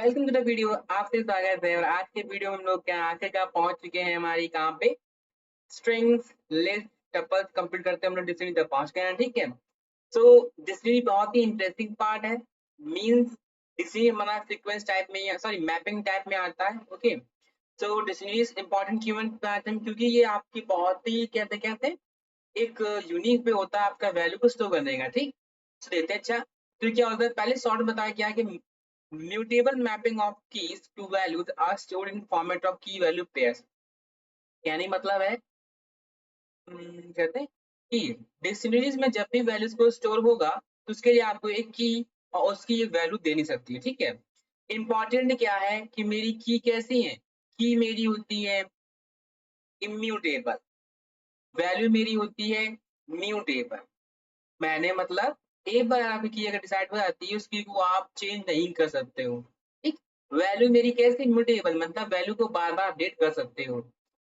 Welcome to the video. आपसे स्वागत है। और आज के वीडियो में हम लोग क्या आखिरकार पहुंच चुके हैं हमारी कहाँ पे स्ट्रिंग्स लिस्ट टपल्स कंप्लीट करते हैं हम लोग डिक्शनरी तक पहुंच गए हैं। ठीक है, सो डिक्शनरी बहुत ही इंटरेस्टिंग पार्ट है। मींस डिक्शनरी हमारा सीक्वेंस टाइप में सॉरी मैपिंग टाइप में आता है। Okay, so dictionary is important क्यों कहते हैं, क्योंकि ये आपकी बहुत ही कहते कहते हैं एक यूनिक पे होता है आपका वैल्यू को स्टोर करने का। ठीक, so देखते हैं। अच्छा, तो क्या होता है, पहले शॉर्ट बताया क्या कि mutable mapping of keys to values are stored in format of key value pairs. यानी मतलब है कहते हैं कि डिक्शनरीज में जब भी वैल्यूज को स्टोर होगा तो उसके लिए आपको एक की और उसकी एक वैल्यू देनी सकती है। ठीक है, इंपॉर्टेंट क्या है कि मेरी की कैसी है, की मेरी होती है इम्यूटेबल, वैल्यू मेरी होती है म्यूटेबल। मैंने मतलब एक बार आपकी की अगर डिसाइड हो जाती है उसकी को आप चेंज नहीं कर सकते हो। ठीक, वैल्यू मेरी कैसे इम्यूटेबल, मतलब वैल्यू को बार बार अपडेट कर सकते हो।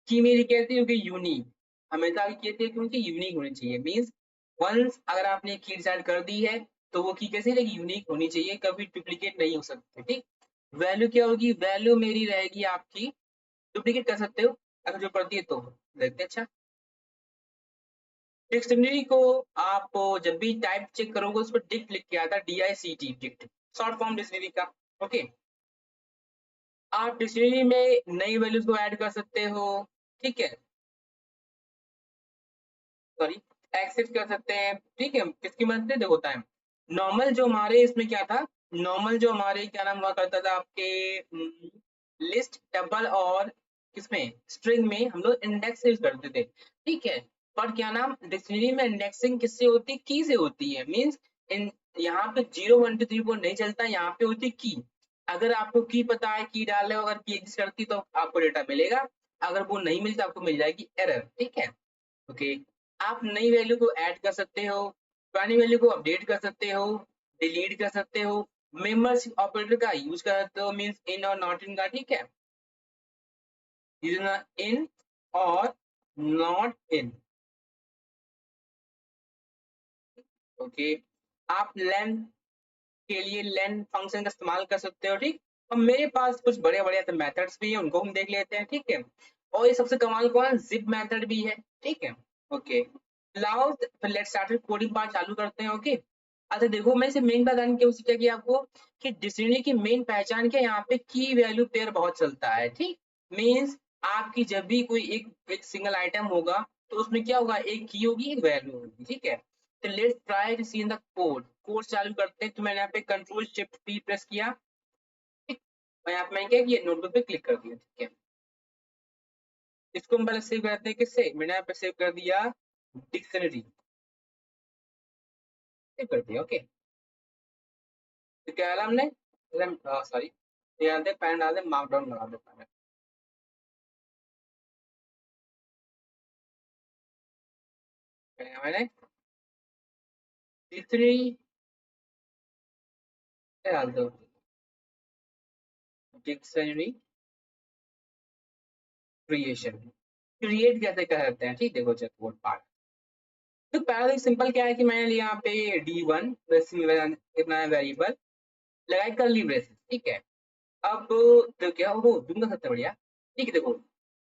की मेरी कैसी होगी यूनिक, हमेशा आपकी की क्योंकि यूनिक होनी चाहिए। मीन्स वंस अगर आपने की डिसाइड कर दी है तो वो की कैसी रहेगी, यूनिक होनी चाहिए, कभी डुप्लीकेट नहीं हो सकती। ठीक, वैल्यू क्या होगी, वैल्यू मेरी रहेगी आपकी, डुप्लीकेट कर सकते हो अगर जो पड़ती है तो। देखते हैं। अच्छा, डिक्शनरी को आप जब भी टाइप चेक करोगे उस पर डिक्ट लिख के आता है, DICT dict, short form dictionary का। ओके, आप डिक्शनरी में नई वैल्यूज को ऐड कर सकते हो। ठीक है, सॉरी, एक्सेस कर सकते हैं। ठीक है, किसकी मदद से होता है, नॉर्मल जो हमारे इसमें क्या था, नॉर्मल जो हमारे क्या नाम हुआ करता था आपके लिस्ट टपल और किसमें स्ट्रिंग में हम लोग इंडेक्स यूज करते थे। ठीक है, पर क्या नाम डिक्शनरी में इंडेक्सिंग किससे होती है, की से होती है। मीन्स इन यहाँ पे 0 1 2 3 4 नहीं चलता, यहाँ पे होती की। अगर आपको की पता है, की डाल रहे हो, अगर की एग्जिस्ट करती तो आपको डेटा मिलेगा, अगर वो नहीं मिलता आपको मिल जाएगी एरर। ठीक है, ओके, आप नई वैल्यू को ऐड कर सकते हो, पुरानी वैल्यू को अपडेट कर सकते हो, डिलीट कर सकते हो, मेंबर्स ऑपरेटर का यूज कर सकते हो, मींस इन और नॉट इन का। ठीक है, इन और नॉट इन। ओके, आप लेंथ के लिए लेंथ फंक्शन का इस्तेमाल कर सकते हो। ठीक, और मेरे पास कुछ बड़े बड़े मेथड्स भी हैं, उनको हम देख लेते हैं। ठीक है, और ये सबसे कमाल कौन, जिप मेथड भी है। ठीक है, ओके, लाओ फिर लेट्स स्टार्ट कोडिंग पार्ट चालू करते हैं। ओके, अच्छा देखो, मैं इसे मेन पहचान क्या क्या किया आपको कि डिक्शनरी की मेन पहचान क्या, यहाँ पे की वैल्यू पेयर बहुत चलता है। ठीक, मींस आपकी जब भी कोई एक सिंगल आइटम होगा तो उसमें क्या होगा, एक की होगी, एक वैल्यू होगी। ठीक है, तो let's try to see in the code. Code चालू करते हैं, तो मैंने यहाँ पे कंट्रोल शिफ्ट पी प्रेस किया। ठीक, और यहाँ पे मैंने क्या किया, नोटबुक पे क्लिक कर दिया। ठीक है, इसको हम पहले सेव करते हैं, किससे, मैंने यहाँ पे सेव कर दिया डिक्शनरी, सेव कर दिया। ओके, तो क्या डाला हमने, सॉरी, यहाँ पे पैन डाल दे, मार्कडाउन लगा देता है मैंने डिक्शनरी डाल दो, डिक्शनरी क्रिएशन, क्रिएट कैसे करते हैं। ठीक, देखो चेक कोड पार्ट। तो पहले सिंपल क्या है कि मैंने लिया यहाँ पे D1 इतना वेरिएबल लगाई करली ब्रेसेस। ठीक है, अब तो क्या हो दूंगा सबसे बढ़िया। ठीक है, देखो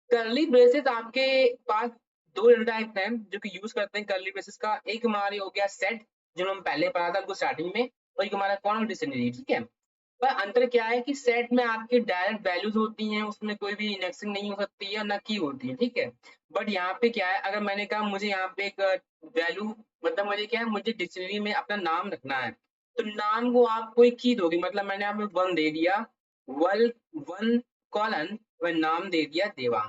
करली ब्रेसेस आपके पास दो टाइप हैं जो कि यूज करते हैं करली ब्रेसेस का। एक हमारी हो गया सेट, जो हम पहले पढ़ा था आपको स्टार्टिंग में, और एक हमारा कौन डिक्शनरी। ठीक है, पर अंतर क्या है कि सेट में आपकी डायरेक्ट वैल्यूज होती हैं, उसमें कोई भी इंडेक्सिंग नहीं हो सकती है, ना की होती है। ठीक है, बट यहाँ पे क्या है, अगर मैंने कहा मुझे यहाँ पे एक वैल्यू, मतलब मुझे क्या है, मुझे डिक्शनरी में अपना नाम रखना है, तो नाम को आप कोई की दोगे, मतलब मैंने यहाँ पे 1 दे दिया, वन 1 कॉलन, वह नाम दे दिया देवा।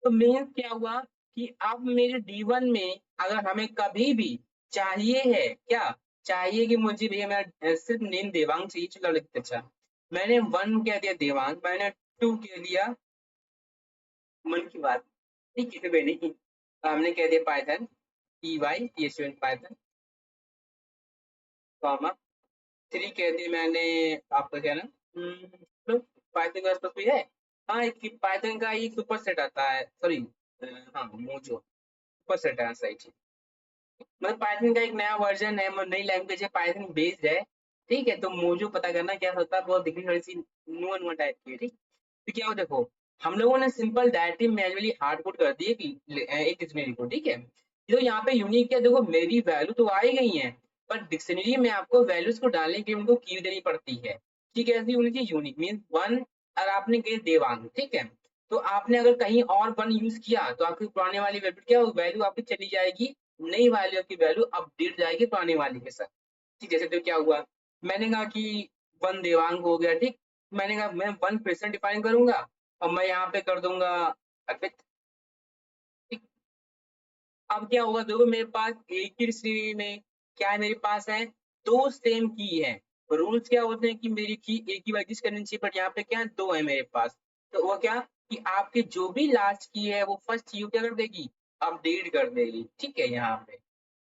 तो मेन क्या हुआ कि अब मेरे D1 में अगर हमें कभी भी चाहिए है, क्या चाहिए कि मुझे भैया मेरा सिर्फ नेम देवांग चाहिए, चलो लिखते। अच्छा, मैंने 1 कह दिया देवांग, मैंने 2 कह दिया मन की बात। ठीक है, नहीं की हमने कह दिया पाइथन, PYTHON पाइथन, कॉमा 3 कह दिया मैंने आपका क्या ना, पाइथन के आसपास भी है। हाँ, एक पाइथन का एक सुपर सेट आता है, सॉरी, हाँ मोजो सुपर सेट है, सही। मतलब पाइथन का एक नया वर्जन है, नई लैंग्वेज है, पाइथन बेस्ड है, ठीक है। तो मोजो पता करना क्या होता है, बहुत दिखने थोड़ी सी नुआ नुआ टाइप की है, ठीक। तो क्या हो देखो, हम लोगों ने simple directly manually hard code कर दी है कि एक डिक्शनरी को, ठीक है। तो यहाँ पे यूनिक क्या, देखो मेरी वैल्यू तो आ ही गई है, पर डिक्शनरी में आपको वैल्यूज को डालने के लिए उनको की देनी पड़ती है। ठीक है, ऐसी होनी चाहिए यूनिक मीन वन। अगर आपने कही देवांग, ठीक है, तो आपने अगर कहीं और वन यूज किया तो आपकी पुराने वाली वैल्यू क्या, वैल्यू आपकी चली जाएगी, नई वाली की वैल्यू अपडेट जाएगी पुराने वाली के साथ। ठीक, जैसे तो क्या हुआ, मैंने कहा कि वन देवांग हो गया, ठीक। मैंने कहा मैं वन पर्सन डिफाइन करूंगा और मैं यहाँ पे कर दूंगा अर्पित, ठीक। अब क्या होगा, देखो मेरे पास एक ही डिक्शनरी में क्या है, मेरे पास है दो सेम की है। रूल्स क्या होते हैं कि मेरी की एक ही बार यूज करनी चाहिए, बट यहाँ पे क्या है, दो है मेरे पास। तो वो क्या कि आपकी जो भी लास्ट की है वो फर्स्ट की क्या कर देगी, अपडेट कर देगी, ठीक है यहाँ पे।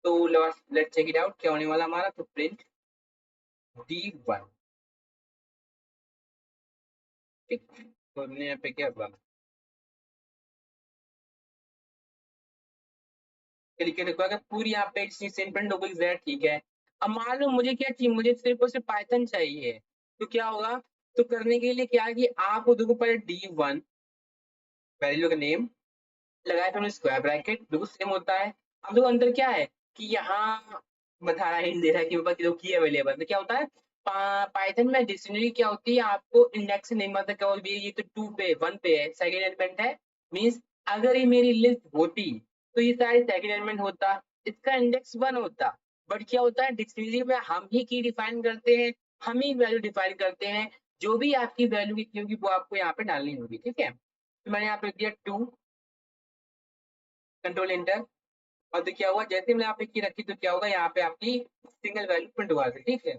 तो लेट्स चेक इट आउट क्या होने वाला हमारा, तो प्रिंट D1, ठीक। तो हमने यहाँ पे क्या हुआ, लिख के देखो, अगर पूरी यहाँ पे सेम प्रिंट हो गई Z, ठीक है। अब मान लो मुझे क्या चाहिए, मुझे सिर्फ और सिर्फ पाइथन चाहिए। तो क्या होगा, तो करने के लिए क्या है कि आप देखो पहले D1 वैल्यू का नेम लगाया, फिर स्क्वायर ब्रैकेट, बिल्कुल सेम होता है। अब देखो अंदर क्या है कि यहाँ बता रहा है, हिंट दे रहा है कि ऊपर की अवेलेबल, तो क्या होता है पाइथन में डिक्शनरी क्या होती है, आपको इंडेक्स नहीं मतलब क्या होती है, ये तो टू पे वन पे है, सेकेंड एलिमेंट है। मीन्स अगर ये मेरी लिस्ट होती तो ये सारे सेकेंड एलिमेंट होता, इसका इंडेक्स वन होता। बट क्या होता है डिक्शनरी में हम ही की डिफाइन करते हैं, हम ही वैल्यू डिफाइन करते हैं, जो भी आपकी वैल्यू की होगी वो आपको यहाँ पे डालनी होगी, ठीक है। तो मैंने यहाँ पे दिया टू, कंट्रोल एंटर। और तो क्या हुआ, जैसे मैंने यहाँ पे की रखी तो क्या होगा, यहाँ पे आपकी सिंगल वैल्यू प्रिंट हुआ था, ठीक है।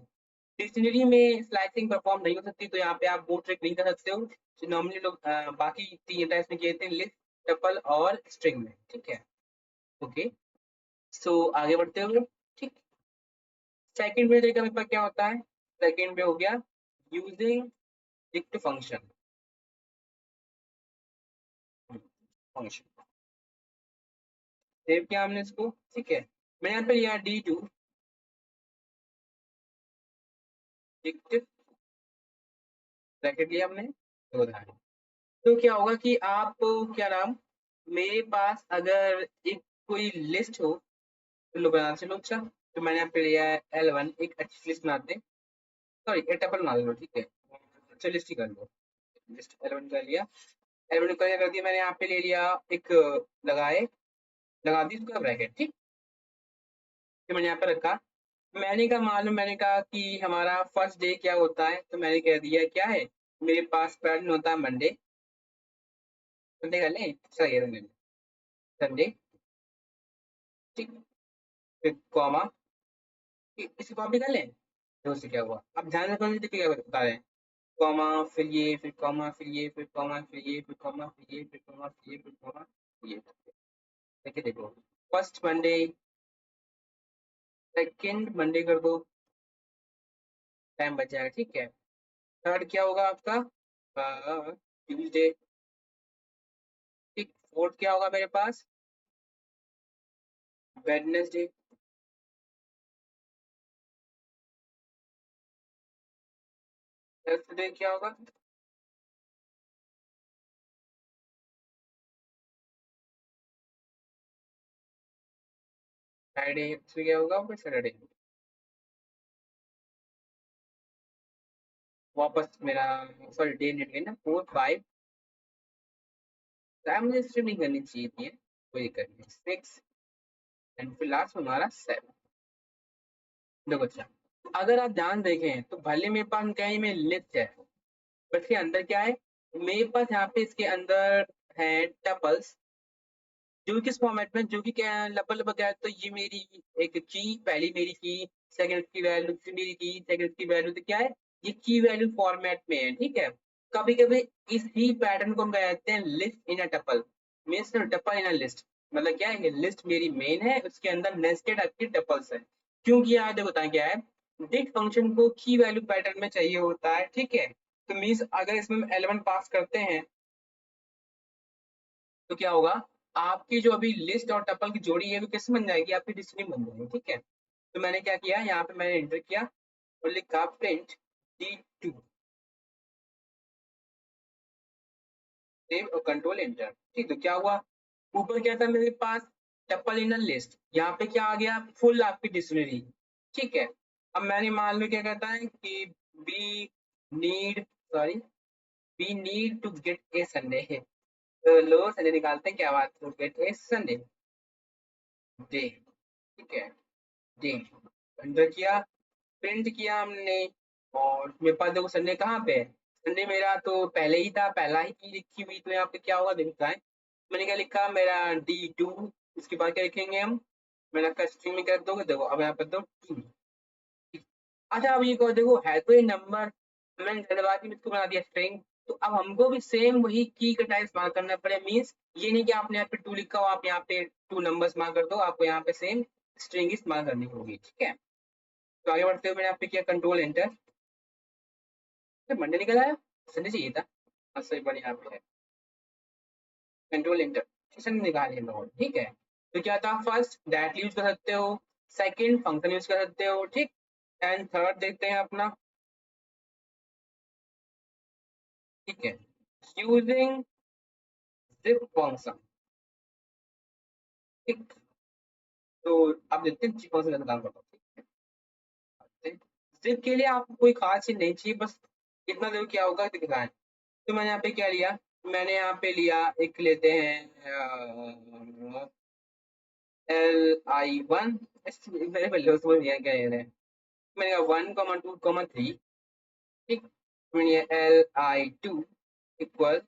डिक्शनरी में स्लाइसिंग परफॉर्म नहीं हो सकती, तो यहाँ पे आप वो ट्रिक नहीं कर सकते हो जो नॉर्मली लोग बाकी तीन टाइप्स में किए थे, लिस्ट, टपल और स्ट्रिंग में, ठीक है। ओके, सो आगे बढ़ते हुए, ठीक। सेकंड में देखा मेरे पास क्या होता है, सेकंड में हो गया using dict function, function save किया हमने इसको, ठीक है। मैंने यहाँ पे लिया D2 डिक्ट ब्रैकेट लिया हमने, दो उदाहरण। तो क्या होगा कि आप क्या नाम, मेरे पास अगर एक कोई लिस्ट हो तो लो बना चलो, अच्छा। तो मैंने यहाँ पे लिया है L1, एक अच्छी लिस्ट बनाते हैं, सॉरी एक टपल बना लो, ठीक है। अच्छा लिस्ट ही कर लो, लिस्ट L1 कर लिया। L1 को क्या कर दिया मैंने यहाँ पे ले लिया एक लगाए, लगा दी उसका ब्रैकेट, ठीक। फिर मैंने यहाँ पे रखा, मैंने कहा मालूम, मैंने कहा कि हमारा फर्स्ट डे क्या होता है, तो मैंने कह दिया क्या है, मेरे पास पैटर्न होता है मंडे, संडे कर लें, सही संडे, ठीक। फिर कॉमा, इसे कॉपी कर लें, तो उससे क्या हुआ, अब ध्यान रखो मुझे क्या बता रहे हैं, कॉमा फिर ये, फिर कॉमा फिर ये, फिर कॉमा फिर ये, फिर कॉमा फिर ये, फिर कॉमा फिर ये, फिर कॉमा फिर ये, देखिए देखो, फर्स्ट मंडे, सेकंड मंडे कर दो, टाइम बच जाएगा, ठीक है। थर्ड क्या होगा आपका, ट्यूजडे, ठीक। फोर्थ क्या होगा मेरे पास, वेडनेसडे, थर्सडे क्या होगा, फ्राइडे, फिर क्या होगा, फिर सैटरडे, वापस मेरा, सॉरी डे नेट गई ना, फोर फाइव, टाइम मुझे स्ट्रीम नहीं करनी चाहिए थी, कोई दिक्कत नहीं, सिक्स, एंड फिर लास्ट में हमारा सेवन। देखो अच्छा, अगर आप ध्यान देखें तो भले मेरे पास क्या है, में लिस्ट है, बट इसके अंदर क्या है, मेरे पास यहाँ पे इसके अंदर है टपल्स, जो किस फॉर्मेट में, जो कि क्या है लपल क्या है, तो ये मेरी एक की, पहली मेरी की, सेकंड की वैल्यू, फिर मेरी की, सेकंड की वैल्यू, तो क्या है, ये की वैल्यू फॉर्मेट में है, ठीक है। कभी कभी इस ही पैटर्न को हम कहते हैं list in a tuple, means tuple in a list, मतलब क्या है, लिस्ट मेरी मेन है, उसके अंदर नेस्टेड आपकी टपल्स है। क्योंकि यहाँ देखो बताएं क्या है, डिक्ट फंक्शन को की वैल्यू पैटर्न में चाहिए होता है, ठीक है। तो मीन्स अगर इसमें हम एलिमेंट पास करते हैं तो क्या होगा, आपकी जो अभी लिस्ट और टपल की जोड़ी है वो कैसे बन जाएगी, आपकी डिस्ट्रिंग बन जाएगी, ठीक है। तो मैंने क्या किया, यहाँ पे मैंने एंटर किया, और लिखा प्रिंट D2 सेव और कंट्रोल एंटर। ठीक, तो क्या हुआ, ऊपर क्या था मेरे पास टप्पल इन लिस्ट, यहाँ पे क्या आ गया फुल आपकी डिक्शनरी। ठीक है, अब मैंने मान लो क्या कहता है कि be need sorry we need to get a Sunday है, तो लो संडे निकालते हैं, क्या बात to get a Sunday day. ठीक है, डे अंदर किया, प्रिंट किया हमने, और मेरे पास देखो संडे कहाँ पे है, संडे मेरा तो पहले ही था, पहला ही की लिखी हुई, तो यहाँ पे क्या होगा देखता है, मैंने क्या लिखा मेरा D2, उसके बाद क्या लिखेंगे हम, मैंने आपका स्ट्रिंग में कर दोगे, देखो अब यहाँ पर दो 2। अच्छा अब ये कहो देखो है तो ये नंबर, मैंने जल्दबाजी में इसको बना दिया स्ट्रिंग, तो अब हमको भी सेम वही की का टाइप इस्तेमाल करना पड़े, मीन्स ये नहीं कि आपने यहाँ पे 2 लिखा हो आप यहाँ पे 2 नंबर इस्तेमाल कर दो, आपको यहाँ पे सेम स्ट्रिंग इस्तेमाल करनी होगी। ठीक है, तो आगे बढ़ते हुए मैंने यहाँ पे किया कंट्रोल एंटर, मंडे निकल आया, संडे चाहिए था, हाँ सही बात यहाँ पे है, कंट्रोल एंटर, सेशन निकालिए लोग। ठीक है, तो क्या था फर्स्ट दैट यूज कर सकते हो, सेकंड फंक्शन यूज कर सकते हो, ठीक, एंड थर्ड देखते हैं अपना। ठीक है, यूजिंग जिप फंक्शन। ठीक, तो आप देखते हैं जिप फंक्शन का काम करता है। जिप के लिए आपको कोई खास चीज नहीं चाहिए, बस इतना देखो क्या होगा दिखाएं। तो मैंने यहाँ पे क्या लिया, मैंने यहाँ पे लिया एक लेते हैं Li1, मेरे पहले उसमें लिया क्या है, मैंने कहा 1,2,3। ठीक, मैंने Li2 इक्वल,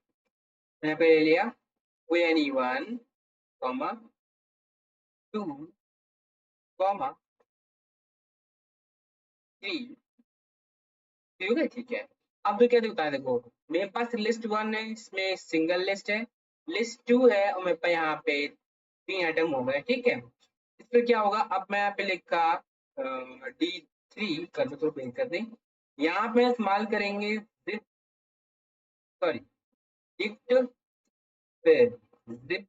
मैंने पे ले लिया Any1,2,3, ठीक है। ठीक है, अब तो क्या दिखता है देखो, मेरे पास लिस्ट 1 है, इसमें सिंगल लिस्ट है, लिस्ट 2 है, और मेरे पास यहाँ पे 3 आइटम हो गए। ठीक है, इस पर क्या होगा, अब मैं यहाँ पे लिखा D3 कर दो, तो प्रिंट कर दें, यहाँ पे इस्तेमाल करेंगे सॉरी डिक्ट फिर जिप,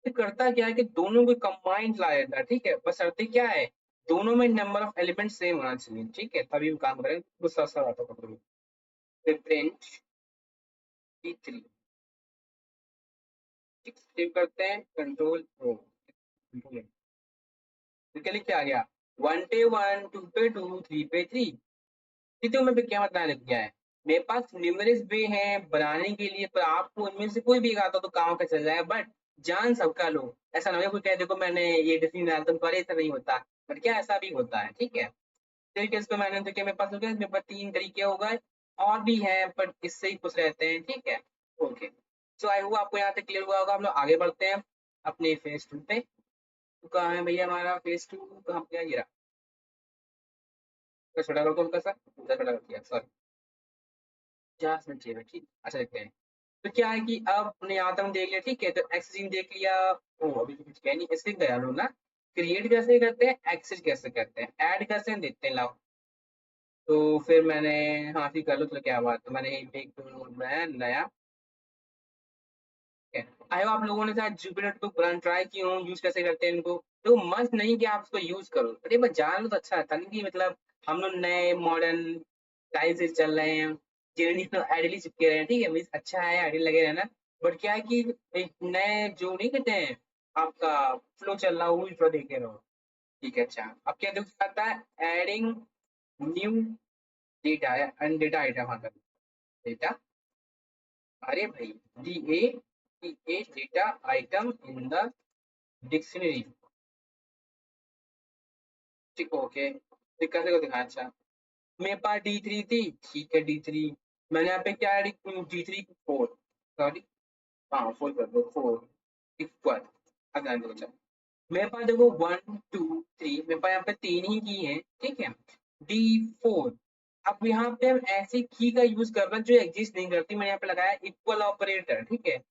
करता क्या है कि दोनों को कंबाइंड लाया जाता है। ठीक है, बस शर्त क्या है, दोनों में नंबर ऑफ एलिमेंट सेम होना चाहिए। ठीक है, तभी वो काम करेंगे, गुस्सा सा आता है। फिर प्रिंट D3, ठीक, सेव करते हैं, कंट्रोल ओ, तो क्या लिख के आ गया 1 पे 1, 2 पे 2, 3 पे 3। तो मैं क्या बताने लग गया है, मेरे पास न्यूमरस वे हैं बनाने के लिए, पर आपको उनमें से कोई भी एक आता तो काम का चल जाएगा, बट जान सबका लो, ऐसा ना हो कोई कहे देखो मैंने ये डिफिन डाला तुम करे, ऐसा नहीं होता, बट क्या ऐसा भी होता है। ठीक है, तरीके से मैंने तो क्या मेरे पास हो गया, मेरे पास 3 तरीके हो गए, और भी हैं पर इससे ही खुश रहते हैं। ठीक है, ओके, सो आई होप आपको यहाँ तक क्लियर हुआ होगा। हम लोग आगे बढ़ते हैं अपने फेज 2 पे। तो कहाँ है भैया हमारा फेज 2, कहाँ पे ये रहा, छोटा कर दो हल्का सा, छोटा कर दिया सॉरी, 50 मिनट चाहिए, ठीक, अच्छा देखते हैं। तो क्या है कि अब हमने यहाँ तक हम देख लिया। ठीक है, तो एक्सेसिंग देख लिया, ओ अभी तो कुछ कह नहीं, एक्सेसिंग गया लो ना, क्रिएट कैसे करते हैं, एक्सेस कैसे करते हैं, ऐड कैसे हैं, देखते हैं लाओ। तो फिर मैंने, हाँ ठीक कर लो, तो क्या बात, तो मैंने एक बनाया नया। आई होप आप लोगों ने शायद जुपिटर को ट्राई किए हो, यूज कैसे करते हैं इनको, तो मस्त नहीं कि आप उसको यूज करो, अरे बस जान लो तो अच्छा था, नहीं कि मतलब हम लोग नए मॉडर्न स्टाइल से चल रहे हैं, जिन्हें तो आइडियली चिपके रहे हैं। ठीक है, मीन्स अच्छा है आइडियल लगे रहना, बट क्या है कि एक नए जो नहीं कहते हैं आपका फ्लो चल रहा है, वो भी थोड़ा देखे रहो। ठीक है, अच्छा अब क्या दिख आता है, adding new data and data item, हाँ डेटा, अरे भाई D A data item in the dictionary. ठीक, ओके, तो कैसे को दिखाया, अच्छा मेरे पास D3 थी, ठीक है D3, मैंने यहाँ पे क्या ऐड, D3 4, सॉरी हाँ 4 कर दो, 4 इक्वल, अगर दो, अच्छा मेरे पास देखो 1 2 3, मेरे पास यहाँ पे 3 ही की है। ठीक है, D4, अब यहाँ पे हम ऐसी की का यूज कर रहे हैं जो एग्जिस्ट नहीं करती, मैंने यहाँ पे लगाया इक्वल ऑपरेटर। ठीक है,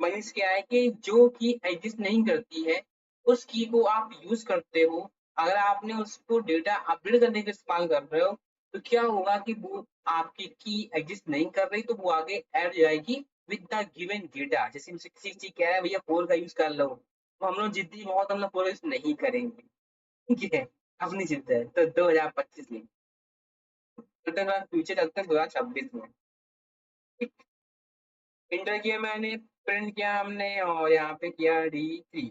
मीन्स क्या है कि जो की एग्जिस्ट नहीं करती है उस की को आप यूज करते हो, अगर आपने उसको डेटा अपडेट करने के इस्तेमाल कर रहे हो, तो क्या होगा कि वो आपकी की एग्जिस्ट नहीं कर रही, तो वो आगे ऐड हो जाएगी विद द गिवन डेटा। जैसे मुझसे किसी चीज कह रहा है भैया 4 का यूज कर लो, तो हम लोग जिद्दी बहुत, हम लोग 4 यूज नहीं करेंगे। ठीक है, अपनी जिद है तो 2025 में, फ्यूचर चलते हैं 2026 में। इंटर किया मैंने, प्रिंट किया हमने और यहाँ पे किया D3।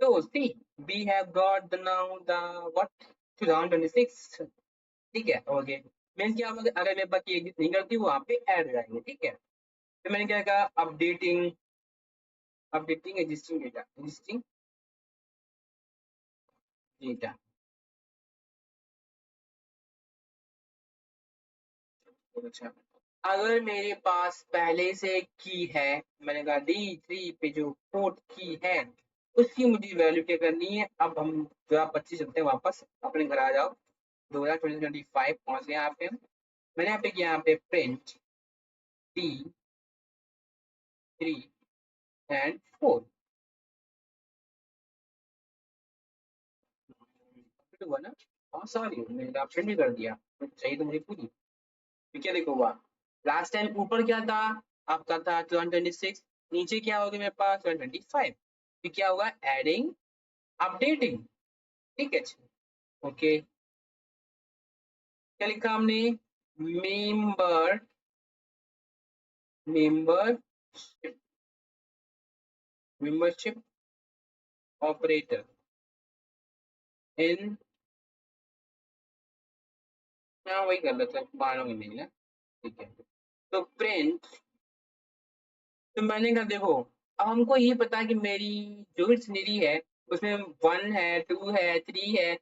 तो see we have got the now the what 2026। ठीक है, ओके। मीन्स क्या होगा, अगर मेरे पास ये एग्जिस्ट नहीं करती वहाँ पे ऐड हो जाएंगे। ठीक है, तो मैंने क्या कहा, updating, updating existing data, existing data. अच्छा, अगर मेरे पास पहले से की है, मैंने कहा D3 पे जो कोड की है उसकी मुझे वैल्यू क्या करनी है। अब हम 2025 चलते हैं वापस, अपने घर आ जाओ। 2025 पहुंच गए यहाँ पे हम। मैंने यहाँ पे किया, यहाँ पे प्रिंट D3 एंड 4 हुआ ना। हाँ सॉरी, मैंने प्रिंट भी कर दिया, तो चाहिए तो मुझे पूरी। तो क्या देखो हुआ, लास्ट टाइम ऊपर क्या था आपका, था 2026, नीचे क्या होगा मेरे पास 2025। तो क्या होगा, एडिंग, अपडेटिंग। ठीक है, ओके। क्या लिखा हमने, मेंबर, मेंबरशिप, मेंबरशिप ऑपरेटर इन, हाँ वही कर लेते हैं, मानोगे नहीं ना। ठीक है, तो प्रिंट, तो मैंने कहा देखो, अब हमको ये पता है कि मेरी जो भी डिक्शनरी है उसमें 1 है, 2 है, 3 है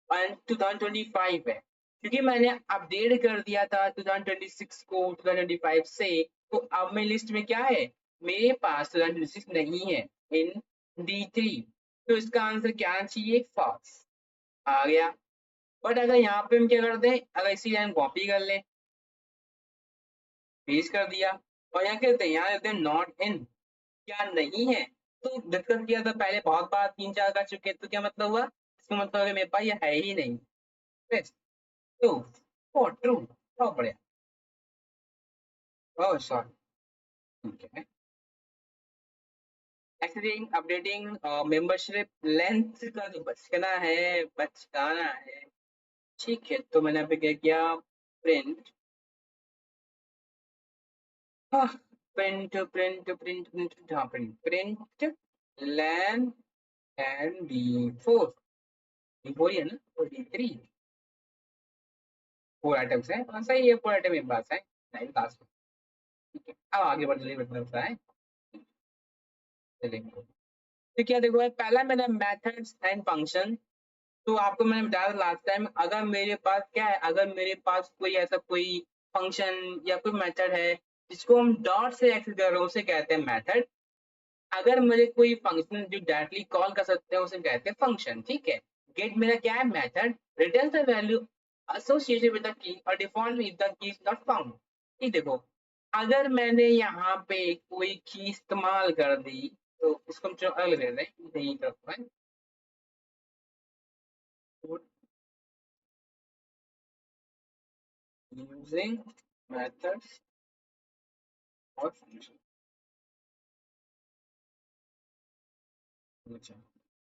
और 2025 है। क्योंकि मैंने अपडेट कर दिया था 2026 को 2025 से, तो अब मेरी लिस्ट में क्या है, मेरे पास 2026 नहीं है इन D3। तो इसका आंसर क्या आना चाहिए, फॉल्स आ गया। बट अगर यहाँ पे हम क्या कर दें, अगर इसी लाइन कॉपी कर लें, पेस्ट कर दिया, और यहाँ कहते हैं, यहाँ देते हैं नॉट इन, क्या नहीं है। तो डिस्कस किया था पहले बहुत बार, 3-4 कर चुके, तो क्या मतलब हुआ, इसका मतलब है मेरे पास ये है ही नहीं। Yes, तो फॉर ट्रू, बहुत बढ़िया, बहुत शॉर्ट। ठीक है, एक्सेसिंग, अपडेटिंग, मेंबरशिप लेंथ का जो बचकाना है, बचकाना है। ठीक है, तो मैंने यहाँ पे क्या किया, print, print print print print, हाँ प्रिंट, प्रिंट लैन एंड D4, D4 ही है ना, और D3, 4 आइटम्स है। हाँ सही है, 4 आइटम एक बात है, नहीं लास्ट में। ठीक है, अब आगे बढ़ चलिए, बढ़ता है, चलेंगे। तो क्या देखो भाई, पहला मैंने मेथड्स एंड फंक्शन। तो आपको मैंने बताया था लास्ट टाइम, अगर मेरे पास क्या है, अगर मेरे पास कोई ऐसा कोई फंक्शन या कोई मेथड है जिसको हम डॉट से एक्सेस कर रहे हैं, उसे कहते हैं मेथड। अगर मुझे कोई फंक्शन जो डायरेक्टली कॉल कर सकते हैं उसे कहते हैं फंक्शन। ठीक है, गेट मेरा क्या है, method, return the value associated with the key और default if the key is not found. ठीक, देखो, अगर मैंने यहाँ पे कोई की इस्तेमाल कर दी, तो इसको हम चलो अलग ले रहे हैं, यही तरफ है, यूजिंग मेथड्स और फंक्शन। अच्छा,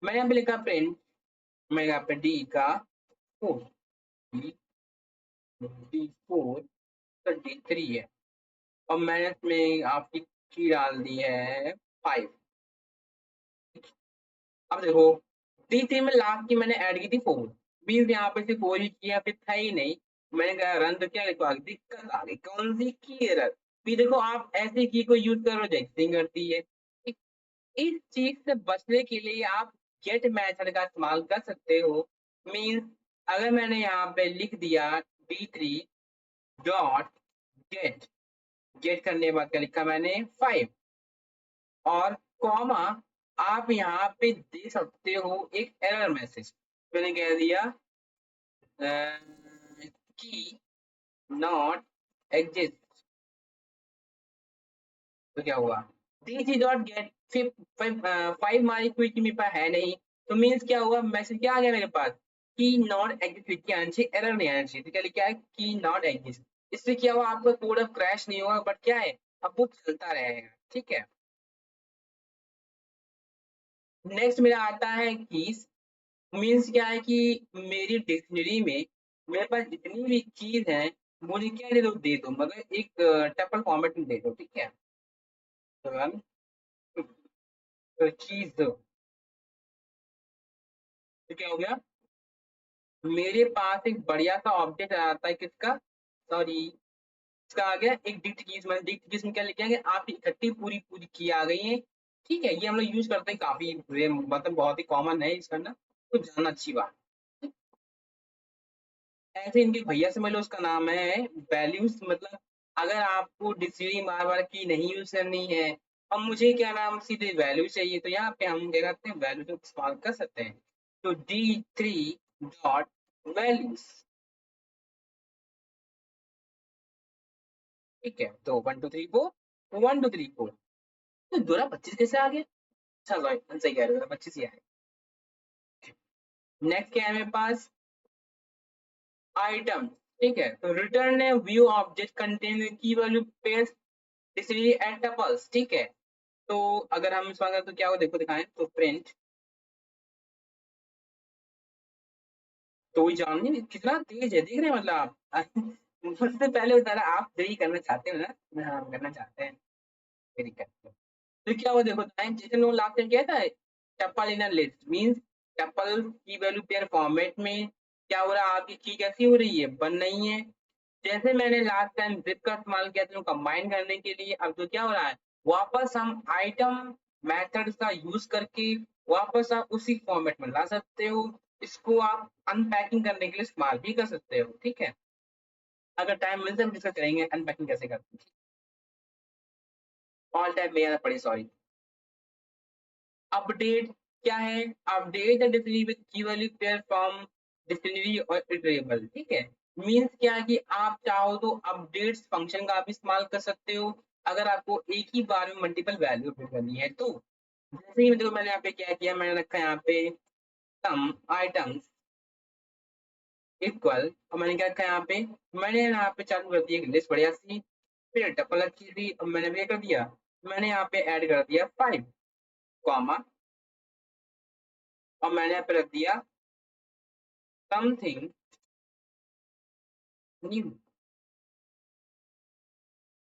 मैंने यहाँ पे लिखा प्रिंट, मैं यहाँ पे डी का 4, D4 तो D3 है, और मैंने इसमें आपकी की डाल दी है 5। अब देखो, D3 में लास्ट की मैंने ऐड की थी 4, मीन्स यहाँ पे सिर्फ 4 ही किया, फिर था ही नहीं। मैंने कहा रन, तो क्या लिखवा, दिक्कत आ गई, कौन सी की एरर। फिर देखो, आप ऐसी की को यूज करो जो एक्सिंग करती है। इस चीज से बचने के लिए आप गेट मेथड का इस्तेमाल कर सकते हो। मीन्स अगर मैंने यहाँ पे लिख दिया D3 डॉट गेट, गेट करने के बाद क्या लिखा मैंने 5, और कॉमा, आप यहाँ पे दे सकते हो एक एरर मैसेज। मैंने कह दिया की नॉट एग्जिस्ट, तो क्या हुआ, डी डॉट गेट 5 हमारी कोई की मेरे पास है नहीं, तो मीन्स क्या हुआ, मैसेज क्या आ गया मेरे पास, की नॉट एग्जिस्ट लिख के आना चाहिए, एरर नहीं आना चाहिए। तो क्या लिखा है, की नॉट एग्जिस्ट। इससे क्या हुआ, आपका कोड अब क्रैश नहीं होगा, बट क्या है, अब वो चलता रहेगा। ठीक है, नेक्स्ट मेरा आता है कीज। मीन्स क्या है कि मेरी डिक्शनरी में मेरे पास जितनी भी चीज है मुझे क्या दे दो मतलब एक टपल फॉर्मेट में दे दो, ठीक है। तो चीज दो, तो क्या हो गया, मेरे पास एक बढ़िया सा ऑब्जेक्ट आ जाता है किसका, सॉरी इसका आ गया एक डिक्ट कीज। मतलब डिक्ट कीज में क्या लिखा है, आप इकट्ठी पूरी पूरी की आ गई है, ठीक है। ये हम लोग यूज करते हैं काफी, मतलब बहुत ही कॉमन है यूज करना, तो जानना अच्छी बात। ऐसे इनके भैया से मिलो, उसका नाम है वैल्यूज। मतलब अगर आपको डिक्शनरी बार बार की नहीं यूज करनी है, अब मुझे क्या नाम सीधे वैल्यू चाहिए, तो यहाँ पे हम क्या करते हैं वैल्यू को इस्तेमाल कर सकते हैं। तो D3 डॉट वैल्यूज, ठीक है। तो 1 2 3 4, 1 2 3 4, तो 2 25 कैसे आ गया, अच्छा सही कह रहे हो, 25 ही आए। नेक्स्ट क्या है मेरे पास, आइटम, ठीक है। तो रिटर्न है व्यू ऑब्जेक्ट कंटेन की value pairs dictionary and tuples, ठीक है। तो अगर हम इस बात तो क्या हो, देखो दिखाएं तो प्रिंट, तो ये जानने कितना तेज है, देख रहे हैं मतलब आप मुझसे पहले बता रहा, आप यही करना चाहते हो ना, हाँ करना चाहते हैं, मेरी करते हो। तो क्या हुआ देखो, जैसे नो लास्ट टाइम क्या था, टप्पल इन लिस्ट मींस टप्पल की वैल्यू पेयर फॉर्मेट में क्या हो रहा है, आपकी की कैसी हो रही है, बन रही है। जैसे मैंने लास्ट टाइम जिप का इस्तेमाल किया था कंबाइन करने के लिए, अब तो क्या हो रहा है, वापस हम आइटम मेथड का यूज करके वापस आप उसी फॉर्मेट में ला सकते हो। इसको आप अनपैकिंग करने के लिए इस्तेमाल भी कर सकते हो, ठीक है। अगर टाइम मिलता है हम डिस्कस करेंगे अनपैकिंग कैसे करते हैं। ऑल टाइम में याद पड़ी, सॉरी। अपडेट क्या है, अपडेट द डिक्शनरी विद की वैल्यू पेयर फ्रॉम डिक्शनरी और इटरेबल, ठीक है। मींस क्या है कि आप चाहो तो अपडेट्स फंक्शन का आप इस्तेमाल कर सकते हो, अगर आपको एक ही बार में मल्टीपल वैल्यू अपडेट करनी है तो। जैसे ही देखो मैंने यहाँ पे क्या किया, मैंने रखा है यहाँ पे सम आइटम्स इक्वल, और मैंने क्या रखा है यहाँ पे, मैंने यहाँ पे चालू कर दी एक लिस्ट बढ़िया सी, फिर डबल रखी थी, और मैंने भी कर दिया, मैंने यहाँ पे ऐड कर दिया 5 कॉमा, और मैंने यहाँ पे रख दिया समथिंग न्यू,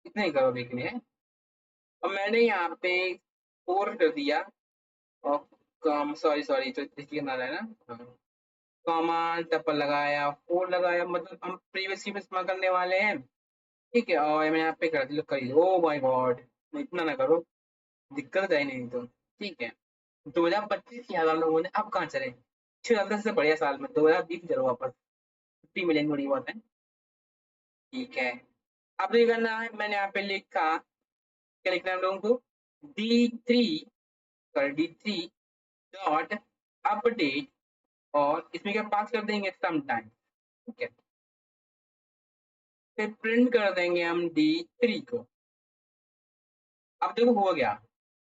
इतना ही करो अभी के लिए। और मैंने यहाँ पे 4 कर दिया, और कॉम सॉरी सॉरी तो इसलिए ना है ना, कॉमा डबल लगाया 4 लगाया, मतलब हम प्रीवियस की इस्तेमाल करने वाले हैं, ठीक है। और मैंने यहाँ पे कर दिया, करी, ओ माय गॉड, इतना ना करो, दिक्कत है नहीं तो, ठीक है। 2025 की हम लोगों ने अब कहाँ चले, 6 से बढ़िया साल में 2020 चलो वापस, 50 मिलियन बड़ी बात है, ठीक है। अब ये करना है, मैंने यहाँ पे लिखा, क्या लिखना है हम लोगों को, D3 डॉट अपडेट, और इसमें क्या पास कर देंगे सम टाइम, ठीक है। फिर प्रिंट कर देंगे हम D3 को। अब देखो हो गया,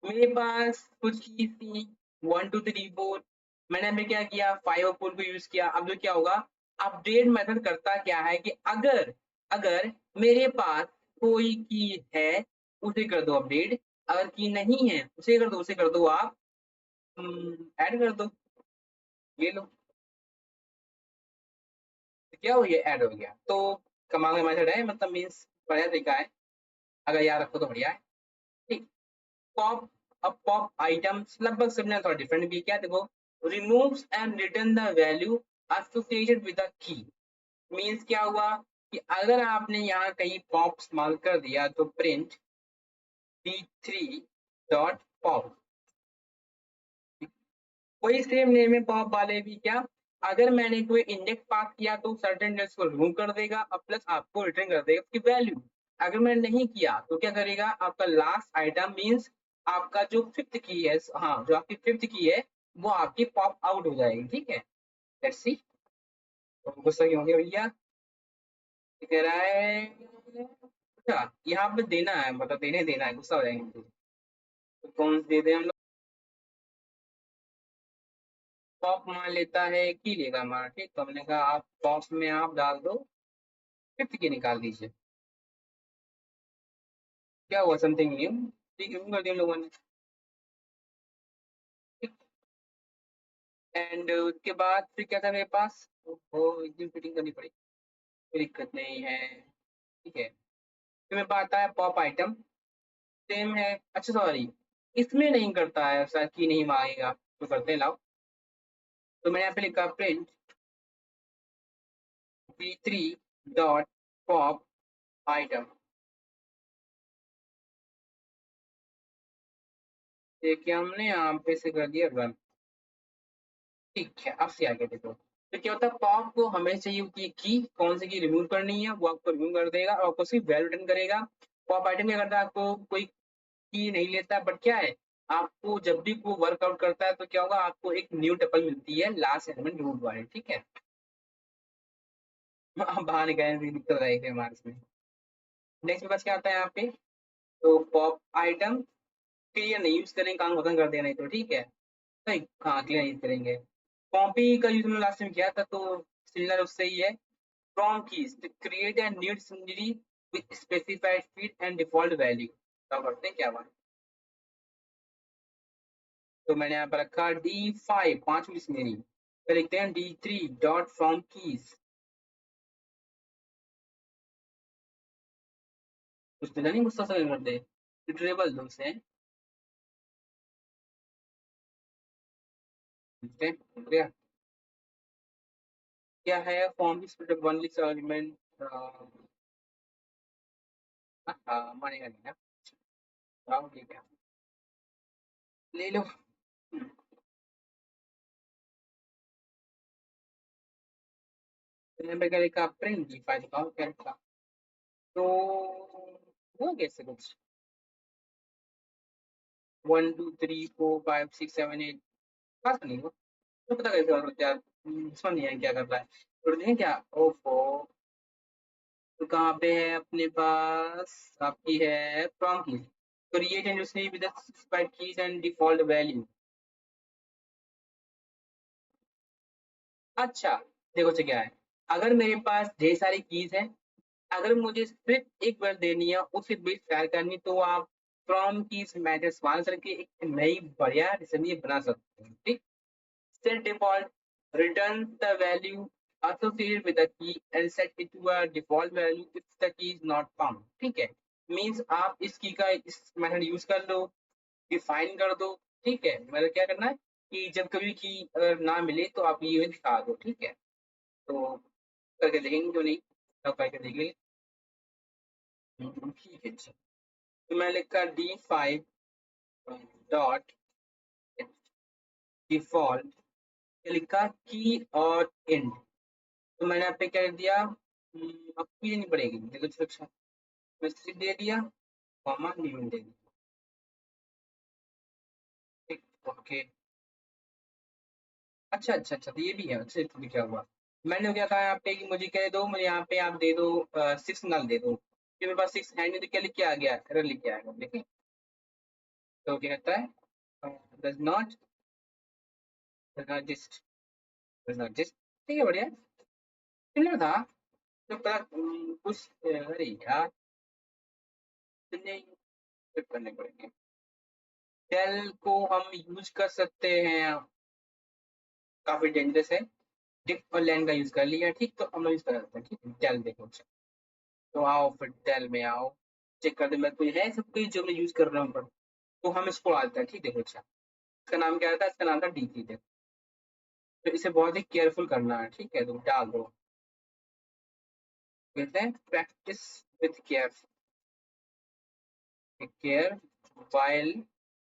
मेरे पास कुछ की थी 1 2 3 4, मैंने अभी क्या किया 5 और 4 को यूज किया। अब जो क्या होगा, अपडेट मेथड करता क्या है कि अगर अगर मेरे पास कोई की है उसे कर दो अपडेट, अगर की नहीं है उसे कर दो, उसे कर दो आप ऐड कर दो, ये लो, तो क्या हो गया, ऐड हो गया। तो कमाल का मेथड है, मतलब मीन्स बढ़िया तरीका है, अगर याद रखो तो बढ़िया है, ठीक। पॉप, अब पॉप आइटम्स लगभग सबने थोड़ा डिफरेंट भी किया, देखो removes and return the value associated with the की। मींस क्या हुआ कि अगर आपने यहाँ कहीं पॉप इस्तेमाल कर दिया तो प्रिंट D3 डॉट पॉप, वही सेम नेम है पॉप वाले भी, क्या अगर मैंने कोई इंडेक्स पास किया तो सर्टेन इंडेक्स को रिमूव कर देगा और प्लस आपको रिटर्न कर देगा उसकी वैल्यू। अगर मैंने नहीं किया तो क्या करेगा, आपका लास्ट आइटम मींस आपका जो फिफ्थ की है, हाँ जो आपकी फिफ्थ की है वो आपकी पॉप आउट हो जाएगी, ठीक है। लेट्स सी, तो गुस्सा क्यों हो गया भैया, कह रहा है अच्छा यहाँ पे देना है, मतलब देने देना है, गुस्सा हो जाएंगे तो कौन से दे दें हम लोग, पॉप मान लेता है की लेगा हमारा, ठीक। तो हमने कहा आप पॉप में आप डाल दो फिफ्थ की निकाल दीजिए, क्या हुआ समथिंग न्यू, ठीक है कर दिया हम लोगों ने, ठीक। एंड उसके बाद फिर क्या था मेरे पास, वो एकदम फिटिंग करनी पड़ी, कोई दिक्कत नहीं है, ठीक है। फिर मेरे पास आता है पॉप आइटम, सेम है। अच्छा सॉरी, इसमें नहीं करता है ऐसा कि नहीं मांगेगा, तो करते हैं लाओ। तो मैंने यहाँ पे लिखा print v3 dot pop item, देखिए हमने यहाँ पे से कर दिया रन। ठीक है, अब से आगे देखो। तो क्या होता है, पॉप को हमें चाहिए होती है की, कौन सी की रिमूव करनी है वो आपको रिमूव कर देगा और आपको सिर्फ वैल्यू रिटर्न करेगा। पॉप आइटम क्या करता है, आपको कोई की नहीं लेता है, बट क्या है, आपको जब भी वो वर्कआउट करता है तो क्या होगा, आपको एक न्यू टपल मिलती है लास्ट एलिमेंट रिमूव वाली, ठीक है। अब बाहर निकालने की दिक्कत रहेगी हमारे इसमें। नेक्स्ट में बस क्या आता है यहाँ पे, तो पॉप आइटम क्लियर नहीं यूज करेंगे, काम खत्म कर देना, नहीं तो ठीक है। नहीं, हाँ क्लियर यूज करेंगे। कॉपी का यूज हमने लास्ट में किया था, तो सिमिलर उससे ही है। From keys to create a new dictionary with specified field and default value, क्या करते हैं क्या बात। तो मैंने यहाँ पर रखा D5 5 डिक्शनरी, फिर लिखते हैं D3 डॉट फ्रॉम कीज, कुछ तो नहीं गुस्सा समझ कर दे, इटरेबल दो से लिखते हैं, हो गया। क्या है फॉर्म की वन लिस्ट एलिमेंट, हाँ मानेगा नहीं ना, हाँ ठीक है, ले लो। मैंने क्या लिखा, प्रिंट D5 दिखाओ क्या लिखा, तो वो कैसे कुछ 1 2 3 4 5 6 7 8, खास नहीं हो तो पता कैसे और क्या, समझ नहीं आया क्या कर रहा है, छोड़ दें क्या, ओफो। तो कहाँ पे है अपने पास, आपकी है फ्रॉम की, create and use with specified keys and default value. अच्छा, देखो अच्छा क्या है, अगर मेरे पास ढेर सारी कीज है, अगर मुझे सिर्फ एक बार देनी है उसे बिट तैयार करनी, तो आप फ्रॉम कीज मेथड इस्तेमाल करके एक नई बढ़िया डिक्शनरी बना सकते हैं, ठीक। Set default returns the value associated with the key and set it to a default value if the key is not found, ठीक है। मीन्स आप इस की का इस मेथड यूज कर लो, डिफाइन कर दो, ठीक है। मतलब क्या करना है कि जब कभी की अगर ना मिले तो आप ये दिखा दो, ठीक है। तो करके देखेंगे जो नहीं, तब करके देखेंगे। ठीक है, अच्छा। तो मैं लिखा D5 डॉट डिफॉल्ट, लिखा की और इंड, तो मैंने यहाँ पे क्या कर दिया, अब की देनी पड़ेगी देखो सुरक्षा, मैसेज दे दिया, कॉमा न्यू दे दिया, ठीक, ओके। अच्छा अच्छा अच्छा, तो ये भी है, अच्छा तो भी क्या हुआ, मैंने क्या कहा यहाँ पे कि मुझे क्या दे दो, मुझे यहाँ पे आप दे दो 6 नल दे दो, फिर मेरे पास 6 है नहीं, तो क्या लिख के आ गया, एरर लिख के आएगा, देखिए। तो क्या कहता है, does not, does not gist, does not gist, ठीक है बढ़िया, सिमिलर था। तो पता कुछ अरे यार, करने पड़ेंगे। डेल को हम यूज कर सकते हैं, काफी डेंजरस है, डिप और लैंड का यूज कर लिया, ठीक, तो हम लोग यूज कर सकते हैं, ठीक है। डेल देखो अच्छा, तो आओ फिर डेल में आओ, चेक कर दे मैं कोई है सब कोई जो मैं यूज कर रहा हूँ पर, तो हम इसको डालते हैं, ठीक देखो अच्छा। इसका नाम क्या था, इसका नाम था D3, देखो। तो इसे बहुत ही केयरफुल करना है, ठीक है, तो डाल दो, कहते हैं practice with care, care while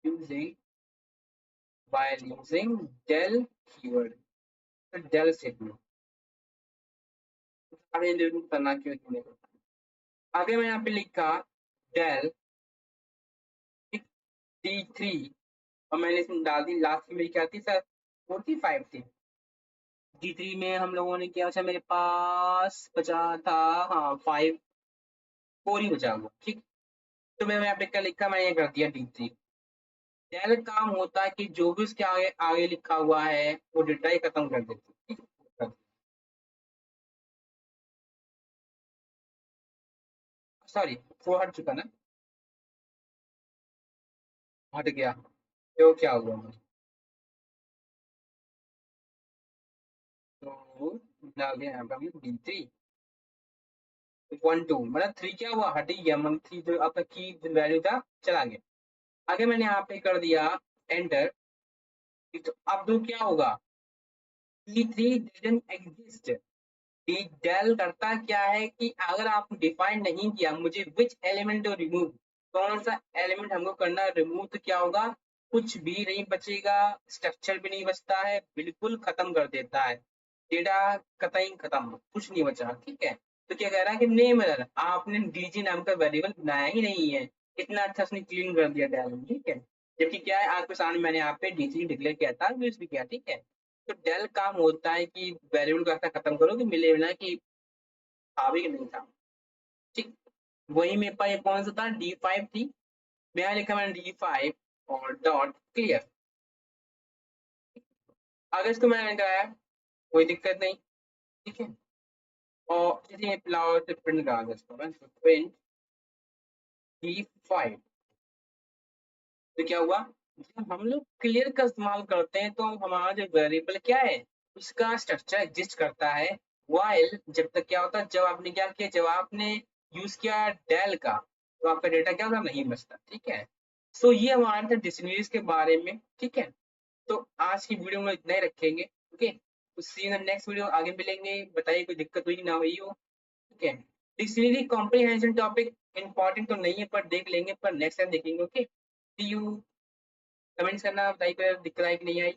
using del keyword, del statement, आगे करना क्यों नहीं, आगे मैं यहाँ पे लिखा डेल D3, और मैंने इसमें डाल दी लास्ट में, मेरी क्या थी सर, 45 थी। D3 में हम लोगों ने किया, अच्छा मेरे पास बचा था, हाँ 5 4 ही बचा हुआ, ठीक। तो मैं यहाँ पे क्या लिखा, मैंने ये कर दिया D3। डेल काम होता है कि जो भी उसके आगे आगे लिखा हुआ है वो डेटा ही खत्म कर देती है, ठीक। सॉरी, 4 हट चुका ना, हट गया, तो क्या हुआ, तो डाल दिया यहाँ पे हमने D3 1 2 मतलब 3 क्या हुआ, हट ही गया, मतलब 3 जो आपका की वैल्यू था चला गया। आगे मैंने यहाँ पे कर दिया एंटर, तो अब दो क्या होगा, D3 didn't exist। डेल करता क्या है कि अगर आप डिफाइन नहीं किया मुझे विच एलिमेंट टू रिमूव, कौन सा एलिमेंट हमको करना रिमूव, तो क्या होगा, कुछ भी नहीं बचेगा, स्ट्रक्चर भी नहीं बचता है, बिल्कुल खत्म कर देता है, डेटा कतई खत्म, कुछ नहीं बचा। ठीक है, तो क्या कह रहा है कि नेम एरर, आपने डीजी नाम का वेरिएबल बनाया ही नहीं है, इतना अच्छा उसने क्लीन कर दिया डेल में। ठीक है, जबकि क्या है आपके सामने मैंने यहाँ पे डीजी डिक्लेयर किया था, यूज भी किया। ठीक है, तो डेल काम होता है कि वेरिएबल को ऐसा खत्म करो कि मिले ना कि था भी कि नहीं था। ठीक, वही मेरे पास ये कौन सा था, D5 थी, मैं यहाँ लिखा मैंने D5 और डॉट क्लियर। अगर इसको मैंने लगाया कोई दिक्कत नहीं। ठीक है, और इसे फ्लावर से प्रिंट करा दो, इसको मैं प्रिंट D5, तो क्या हुआ, जब हम लोग क्लियर का इस्तेमाल करते हैं तो हमारा जो वेरिएबल क्या है, उसका स्ट्रक्चर एग्जिस्ट करता है। वाइल जब तक क्या होता है, जब आपने क्या किया, जब आपने यूज किया डेल का, तो आपका डेटा क्या होता, नहीं बचता। ठीक है, सो ये हमारे था डिक्शनरीज के बारे में। ठीक है, तो आज की वीडियो में इतना ही रखेंगे। ओके, तो सी इन नेक्स्ट वीडियो, आगे मिलेंगे, बताइए कोई दिक्कत हुई ना हुई हो। ठीक है, डिक्शनरी कॉम्प्रिहेंशन टॉपिक इंपॉर्टेंट तो नहीं है पर देख लेंगे, पर नेक्स्ट टाइम देखेंगे। ओके, सी यू, कमेंट्स करना, बताइए दिक्कत आई कि नहीं आई।